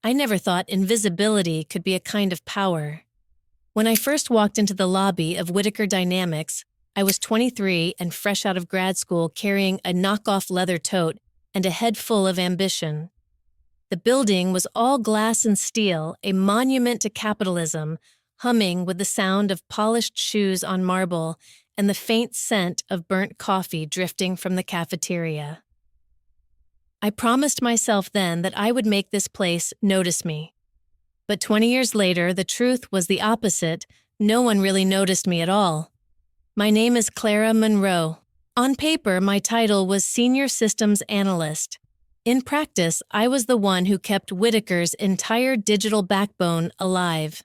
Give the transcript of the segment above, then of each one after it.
I never thought invisibility could be a kind of power. When I first walked into the lobby of Whitaker Dynamics, I was 23 and fresh out of grad school carrying a knockoff leather tote and a head full of ambition. The building was all glass and steel, a monument to capitalism, humming with the sound of polished shoes on marble and the faint scent of burnt coffee drifting from the cafeteria. I promised myself then that I would make this place notice me. But 20 years later, the truth was the opposite. No one really noticed me at all. My name is Clara Monroe. On paper, my title was Senior Systems Analyst. In practice, I was the one who kept Whitaker's entire digital backbone alive.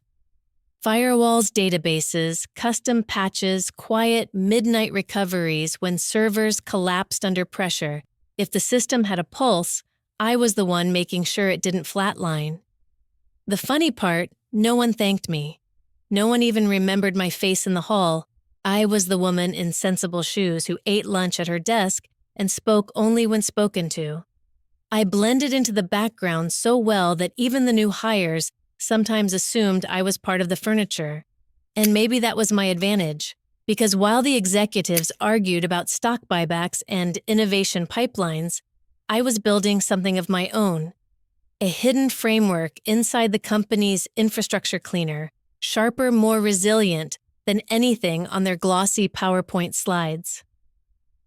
Firewalls, databases, custom patches, quiet midnight recoveries when servers collapsed under pressure. If the system had a pulse, I was the one making sure it didn't flatline. The funny part, no one thanked me. No one even remembered my face in the hall. I was the woman in sensible shoes who ate lunch at her desk and spoke only when spoken to. I blended into the background so well that even the new hires sometimes assumed I was part of the furniture. And maybe that was my advantage, because while the executives argued about stock buybacks and innovation pipelines, I was building something of my own, a hidden framework inside the company's infrastructure cleaner, sharper, more resilient than anything on their glossy PowerPoint slides.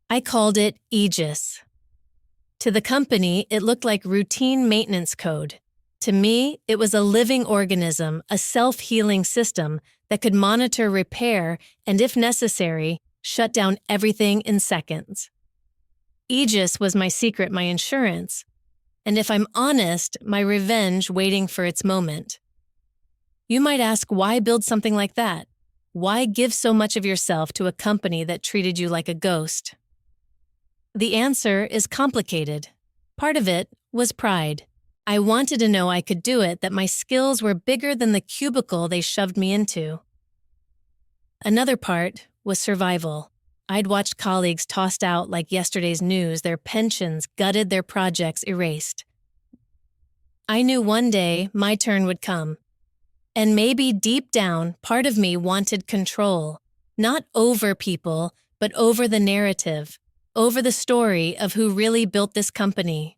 I called it Aegis. To the company, it looked like routine maintenance code. To me, it was a living organism, a self-healing system that could monitor, repair, and if necessary, shut down everything in seconds. Aegis was my secret, my insurance, and if I'm honest, my revenge waiting for its moment. You might ask, why build something like that? Why give so much of yourself to a company that treated you like a ghost? The answer is complicated. Part of it was pride. I wanted to know I could do it, that my skills were bigger than the cubicle they shoved me into. Another part was survival. I'd watched colleagues tossed out like yesterday's news, their pensions gutted, their projects erased. I knew one day my turn would come. And maybe deep down, part of me wanted control, not over people, but over the narrative, over the story of who really built this company.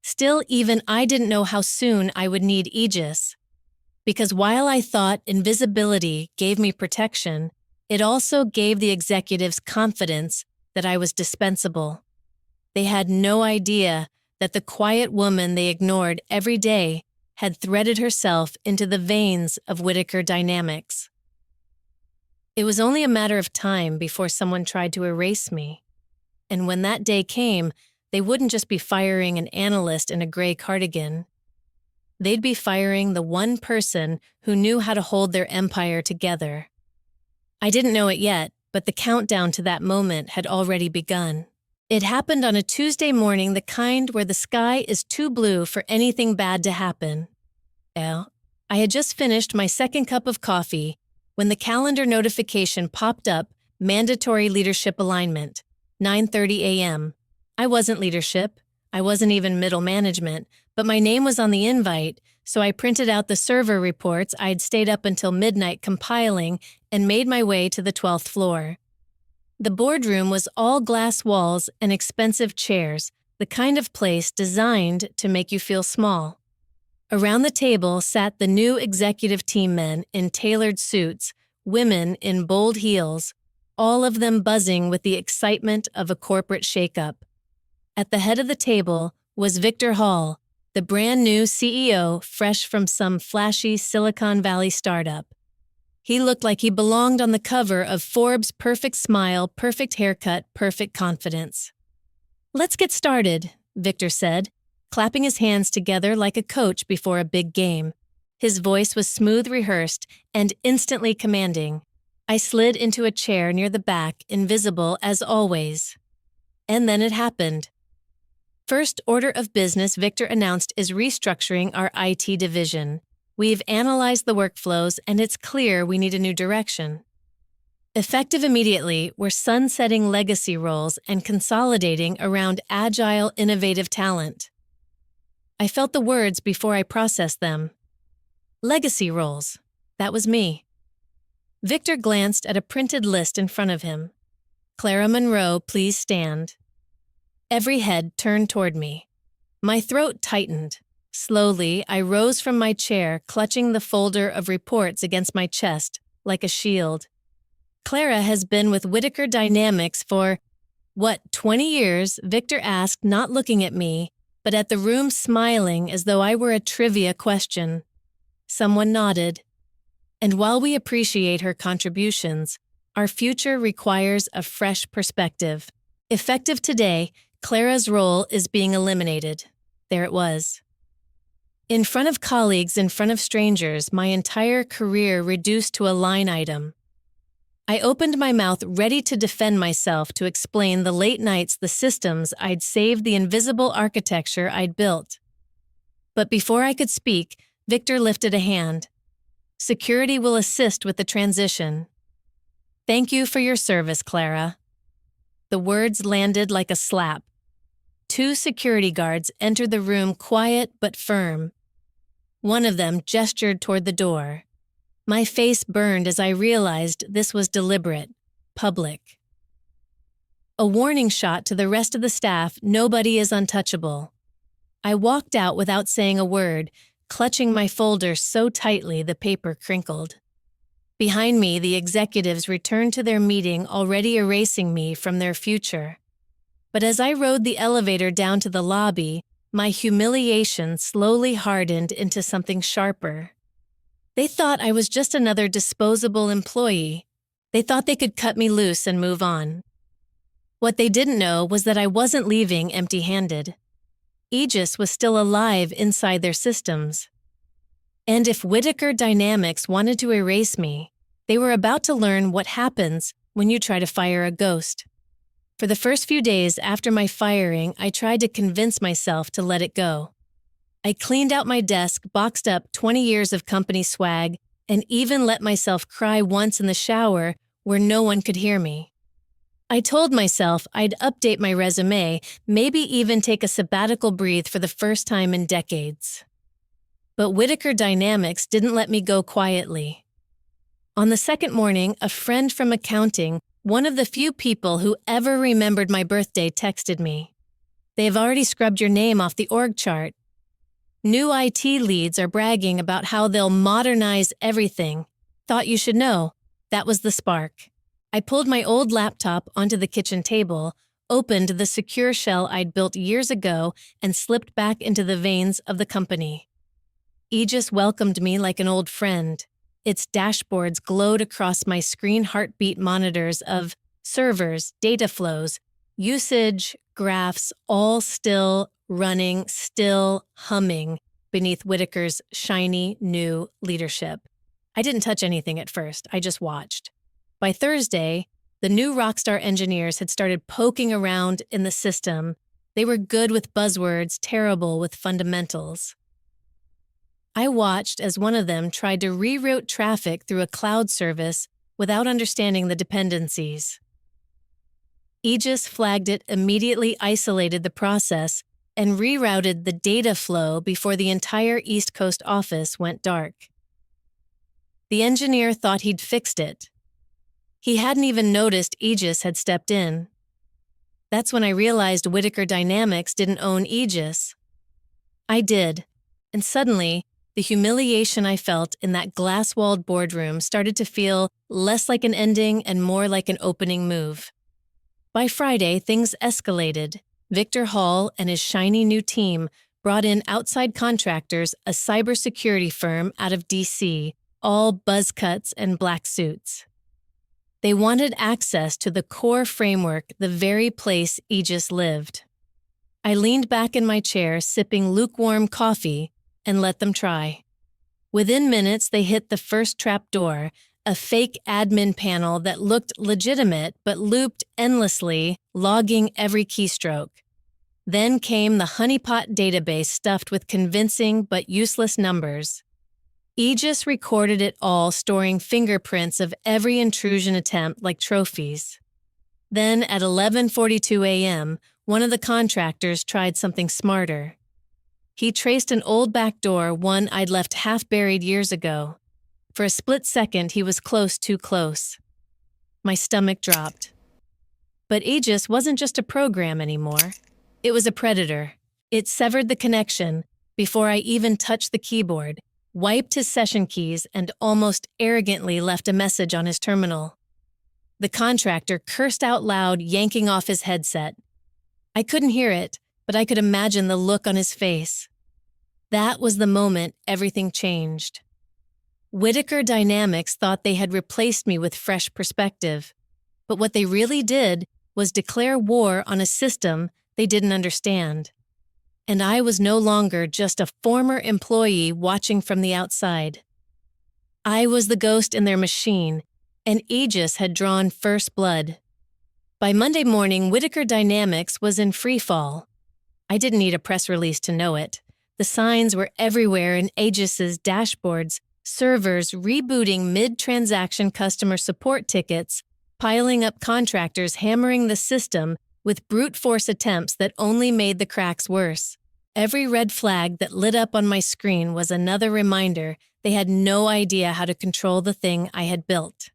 Still, even I didn't know how soon I would need Aegis. Because while I thought invisibility gave me protection, it also gave the executives confidence that I was dispensable. They had no idea that the quiet woman they ignored every day had threaded herself into the veins of Whitaker Dynamics. It was only a matter of time before someone tried to erase me. And when that day came, they wouldn't just be firing an analyst in a gray cardigan. They'd be firing the one person who knew how to hold their empire together. I didn't know it yet, but the countdown to that moment had already begun. It happened on a Tuesday morning, the kind where the sky is too blue for anything bad to happen. I had just finished my second cup of coffee when the calendar notification popped up, mandatory leadership alignment, 9:30 a.m. I wasn't leadership, I wasn't even middle management, but my name was on the invite, so I printed out the server reports I'd stayed up until midnight compiling and made my way to the 12th floor. The boardroom was all glass walls and expensive chairs, the kind of place designed to make you feel small. Around the table sat the new executive team men in tailored suits, women in bold heels, all of them buzzing with the excitement of a corporate shakeup. At the head of the table was Victor Hall, the brand new CEO, fresh from some flashy Silicon Valley startup. He looked like he belonged on the cover of Forbes' Perfect Smile, Perfect Haircut, Perfect Confidence. "Let's get started," Victor said, clapping his hands together like a coach before a big game. His voice was smooth, rehearsed, and instantly commanding. I slid into a chair near the back, invisible as always. And then it happened. First order of business, Victor announced, is restructuring our IT division. We've analyzed the workflows, and it's clear we need a new direction. Effective immediately, we're sunsetting legacy roles and consolidating around agile, innovative talent. I felt the words before I processed them. Legacy roles. That was me. Victor glanced at a printed list in front of him. Clara Monroe, please stand. Every head turned toward me. My throat tightened. Slowly, I rose from my chair, clutching the folder of reports against my chest, like a shield. Clara has been with Whitaker Dynamics for, 20 years? Victor asked, not looking at me, but at the room, smiling as though I were a trivia question. Someone nodded. And while we appreciate her contributions, our future requires a fresh perspective. Effective today, Clara's role is being eliminated. There it was. In front of colleagues, in front of strangers, my entire career reduced to a line item. I opened my mouth, ready to defend myself, to explain the late nights, the systems I'd saved, the invisible architecture I'd built. But before I could speak, Victor lifted a hand. Security will assist with the transition. Thank you for your service, Clara. The words landed like a slap. 2 security guards entered the room, quiet but firm. One of them gestured toward the door. My face burned as I realized this was deliberate, public. A warning shot to the rest of the staff: nobody is untouchable. I walked out without saying a word, clutching my folder so tightly the paper crinkled. Behind me, the executives returned to their meeting, already erasing me from their future. But as I rode the elevator down to the lobby, my humiliation slowly hardened into something sharper. They thought I was just another disposable employee. They thought they could cut me loose and move on. What they didn't know was that I wasn't leaving empty-handed. Aegis was still alive inside their systems. And if Whitaker Dynamics wanted to erase me, they were about to learn what happens when you try to fire a ghost. For the first few days after my firing, I tried to convince myself to let it go. I cleaned out my desk, boxed up 20 years of company swag, and even let myself cry once in the shower where no one could hear me. I told myself I'd update my resume, maybe even take a sabbatical breathe for the first time in decades. But Whitaker Dynamics didn't let me go quietly. On the second morning, a friend from accounting, one of the few people who ever remembered my birthday, texted me. They've already scrubbed your name off the org chart. New IT leads are bragging about how they'll modernize everything. Thought you should know. That was the spark. I pulled my old laptop onto the kitchen table, opened the secure shell I'd built years ago, and slipped back into the veins of the company. Aegis welcomed me like an old friend. Its dashboards glowed across my screen, heartbeat monitors of servers, data flows, usage, graphs, all still running, still humming beneath Whitaker's shiny new leadership. I didn't touch anything at first, I just watched. By Thursday, the new rockstar engineers had started poking around in the system. They were good with buzzwords, terrible with fundamentals. I watched as one of them tried to reroute traffic through a cloud service without understanding the dependencies. Aegis flagged it, immediately isolated the process, and rerouted the data flow before the entire East Coast office went dark. The engineer thought he'd fixed it. He hadn't even noticed Aegis had stepped in. That's when I realized Whitaker Dynamics didn't own Aegis. I did, and suddenly, the humiliation I felt in that glass-walled boardroom started to feel less like an ending and more like an opening move. By Friday, things escalated. Victor Hall and his shiny new team brought in outside contractors, a cybersecurity firm out of D.C., all buzz cuts and black suits. They wanted access to the core framework, the very place Aegis lived. I leaned back in my chair, sipping lukewarm coffee, and let them try. Within minutes, they hit the first trap door, a fake admin panel that looked legitimate but looped endlessly, logging every keystroke. Then came the honeypot database stuffed with convincing but useless numbers. Aegis recorded it all, storing fingerprints of every intrusion attempt like trophies. Then at 11:42 a.m., one of the contractors tried something smarter. He traced an old back door, one I'd left half buried years ago. For a split second, he was close, too close. My stomach dropped. But Aegis wasn't just a program anymore. It was a predator. It severed the connection before I even touched the keyboard, wiped his session keys, and almost arrogantly left a message on his terminal. The contractor cursed out loud, yanking off his headset. I couldn't hear it, but I could imagine the look on his face. That was the moment everything changed. Whitaker Dynamics thought they had replaced me with fresh perspective, but what they really did was declare war on a system they didn't understand. And I was no longer just a former employee watching from the outside. I was the ghost in their machine, and Aegis had drawn first blood. By Monday morning, Whitaker Dynamics was in free fall. I didn't need a press release to know it. The signs were everywhere in Aegis's dashboards, servers rebooting mid-transaction customer support tickets, piling up contractors hammering the system with brute force attempts that only made the cracks worse. Every red flag that lit up on my screen was another reminder they had no idea how to control the thing I had built.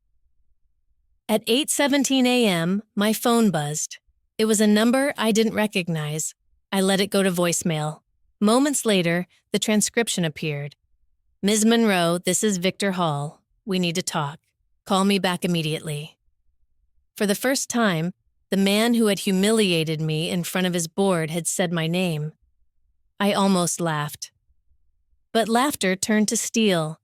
At 8:17 a.m., my phone buzzed. It was a number I didn't recognize. I let it go to voicemail. Moments later, the transcription appeared. Ms. Monroe, this is Victor Hall. We need to talk. Call me back immediately. For the first time, the man who had humiliated me in front of his board had said my name. I almost laughed. But laughter turned to steel.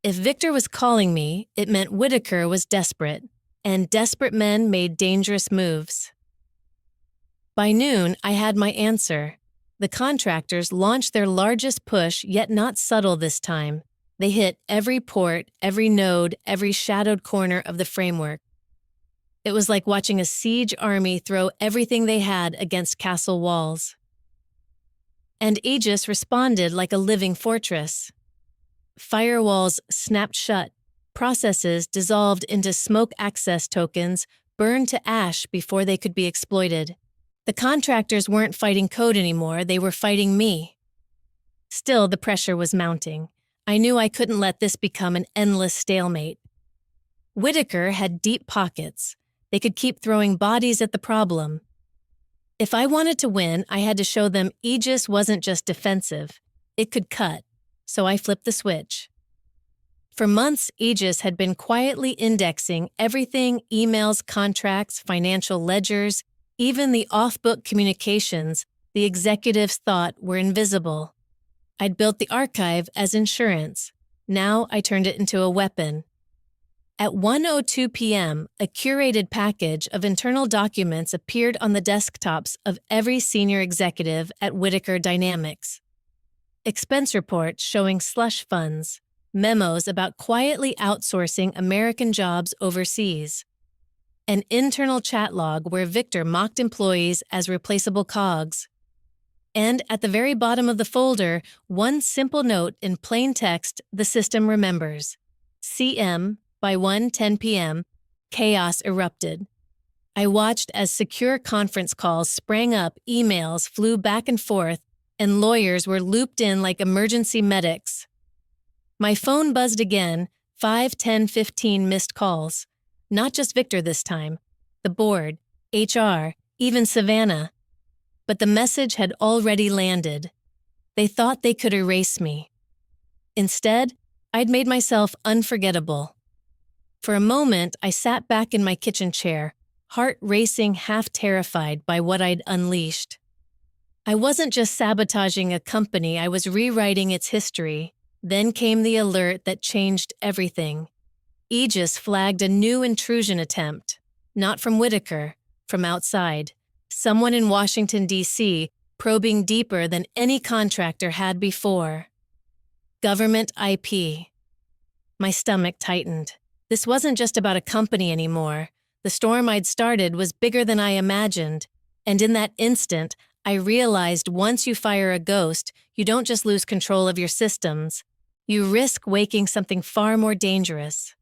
If Victor was calling me, it meant Whitaker was desperate, and desperate men made dangerous moves. By noon, I had my answer. The contractors launched their largest push, yet not subtle this time. They hit every port, every node, every shadowed corner of the framework. It was like watching a siege army throw everything they had against castle walls. And Aegis responded like a living fortress. Firewalls snapped shut, processes dissolved into smoke access tokens, burned to ash before they could be exploited. The contractors weren't fighting code anymore, they were fighting me. Still, the pressure was mounting. I knew I couldn't let this become an endless stalemate. Whitaker had deep pockets. They could keep throwing bodies at the problem. If I wanted to win, I had to show them Aegis wasn't just defensive. It could cut. So I flipped the switch. For months, Aegis had been quietly indexing everything: emails, contracts, financial ledgers, even the off-book communications the executives thought were invisible. I'd built the archive as insurance. Now I turned it into a weapon. At 1:02 p.m., a curated package of internal documents appeared on the desktops of every senior executive at Whitaker Dynamics. Expense reports showing slush funds, memos about quietly outsourcing American jobs overseas, an internal chat log where Victor mocked employees as replaceable cogs. And at the very bottom of the folder, one simple note in plain text the system remembers. CM, by 1:10 p.m., chaos erupted. I watched as secure conference calls sprang up, emails flew back and forth, and lawyers were looped in like emergency medics. My phone buzzed again, 5, 10, 15 missed calls. Not just Victor this time, the board, HR, even Savannah. But the message had already landed. They thought they could erase me. Instead, I'd made myself unforgettable. For a moment, I sat back in my kitchen chair, heart racing, half terrified by what I'd unleashed. I wasn't just sabotaging a company, I was rewriting its history. Then came the alert that changed everything. Aegis flagged a new intrusion attempt, not from Whitaker, from outside. Someone in Washington, D.C., probing deeper than any contractor had before. Government IP. My stomach tightened. This wasn't just about a company anymore. The storm I'd started was bigger than I imagined, and in that instant, I realized once you fire a ghost, you don't just lose control of your systems. You risk waking something far more dangerous.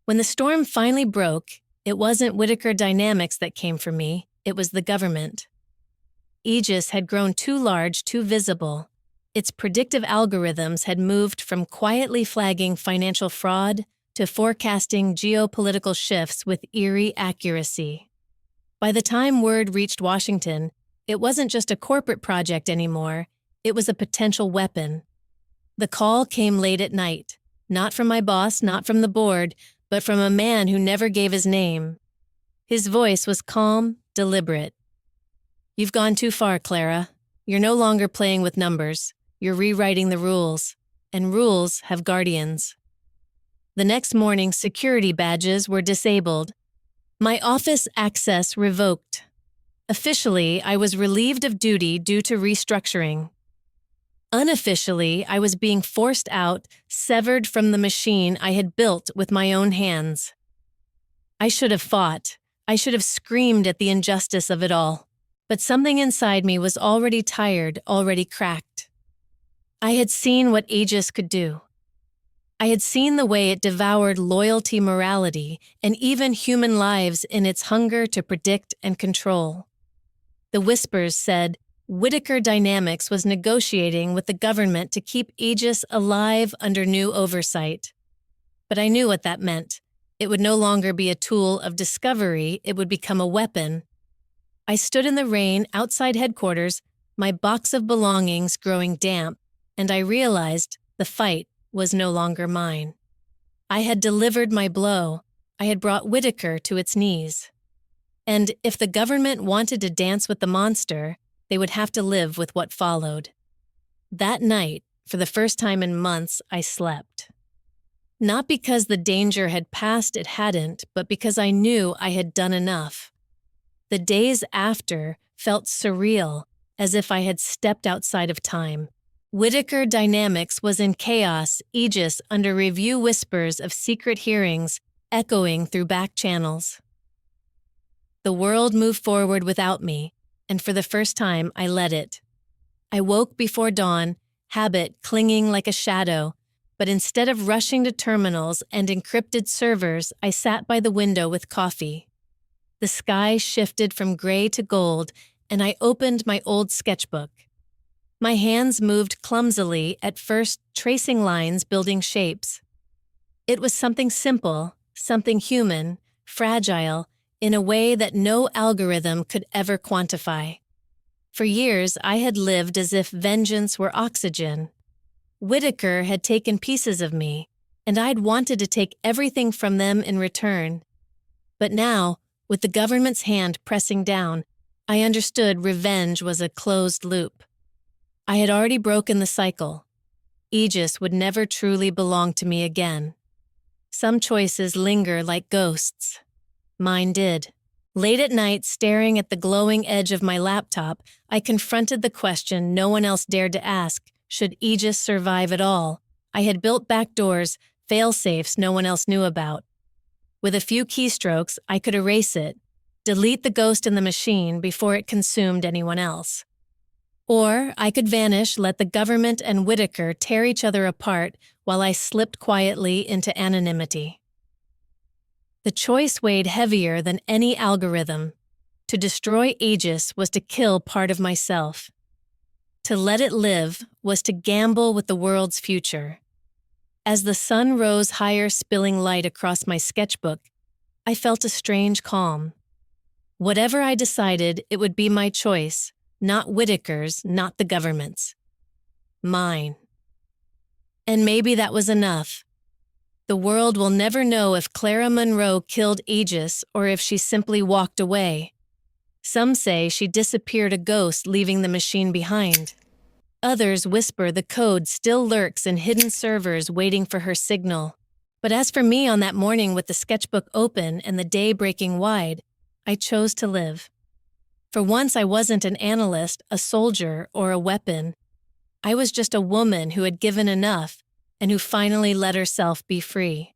When the storm finally broke, it wasn't Whitaker Dynamics that came for me, it was the government. Aegis had grown too large, too visible. Its predictive algorithms had moved from quietly flagging financial fraud to forecasting geopolitical shifts with eerie accuracy. By the time word reached Washington, it wasn't just a corporate project anymore, it was a potential weapon. The call came late at night, not from my boss, not from the board, but from a man who never gave his name. His voice was calm, deliberate. "You've gone too far, Clara. You're no longer playing with numbers. You're rewriting the rules. And rules have guardians." The next morning, security badges were disabled. My office access revoked. Officially, I was relieved of duty due to restructuring. Unofficially, I was being forced out, severed from the machine I had built with my own hands. I should have fought. I should have screamed at the injustice of it all. But something inside me was already tired, already cracked. I had seen what Aegis could do. I had seen the way it devoured loyalty, morality, and even human lives in its hunger to predict and control. The whispers said Whitaker Dynamics was negotiating with the government to keep Aegis alive under new oversight. But I knew what that meant. It would no longer be a tool of discovery, it would become a weapon. I stood in the rain outside headquarters, my box of belongings growing damp, and I realized the fight was no longer mine. I had delivered my blow. I had brought Whitaker to its knees. And if the government wanted to dance with the monster, they would have to live with what followed. That night, for the first time in months, I slept. Not because the danger had passed, it hadn't, but because I knew I had done enough. The days after felt surreal, as if I had stepped outside of time. Whitaker Dynamics was in chaos, Aegis under review, whispers of secret hearings echoing through back channels. The world moved forward without me, and for the first time I let it. I woke before dawn, habit clinging like a shadow, but instead of rushing to terminals and encrypted servers, I sat by the window with coffee. The sky shifted from gray to gold, and I opened my old sketchbook. My hands moved clumsily, at first tracing lines, building shapes. It was something simple, something human, fragile, in a way that no algorithm could ever quantify. For years, I had lived as if vengeance were oxygen. Whitaker had taken pieces of me, and I'd wanted to take everything from them in return. But now, with the government's hand pressing down, I understood revenge was a closed loop. I had already broken the cycle. Aegis would never truly belong to me again. Some choices linger like ghosts. Mine did. Late at night, staring at the glowing edge of my laptop, I confronted the question no one else dared to ask: should Aegis survive at all? I had built backdoors, fail-safes no one else knew about. With a few keystrokes, I could erase it, delete the ghost in the machine before it consumed anyone else. Or I could vanish, let the government and Whitaker tear each other apart while I slipped quietly into anonymity. The choice weighed heavier than any algorithm. To destroy Aegis was to kill part of myself. To let it live was to gamble with the world's future. As the sun rose higher, spilling light across my sketchbook, I felt a strange calm. Whatever I decided, it would be my choice, not Whitaker's, not the government's. Mine. And maybe that was enough. The world will never know if Clara Monroe killed Aegis or if she simply walked away. Some say she disappeared a ghost, leaving the machine behind. Others whisper the code still lurks in hidden servers waiting for her signal. But as for me on that morning with the sketchbook open and the day breaking wide, I chose to live. For once I wasn't an analyst, a soldier, or a weapon. I was just a woman who had given enough and who finally let herself be free.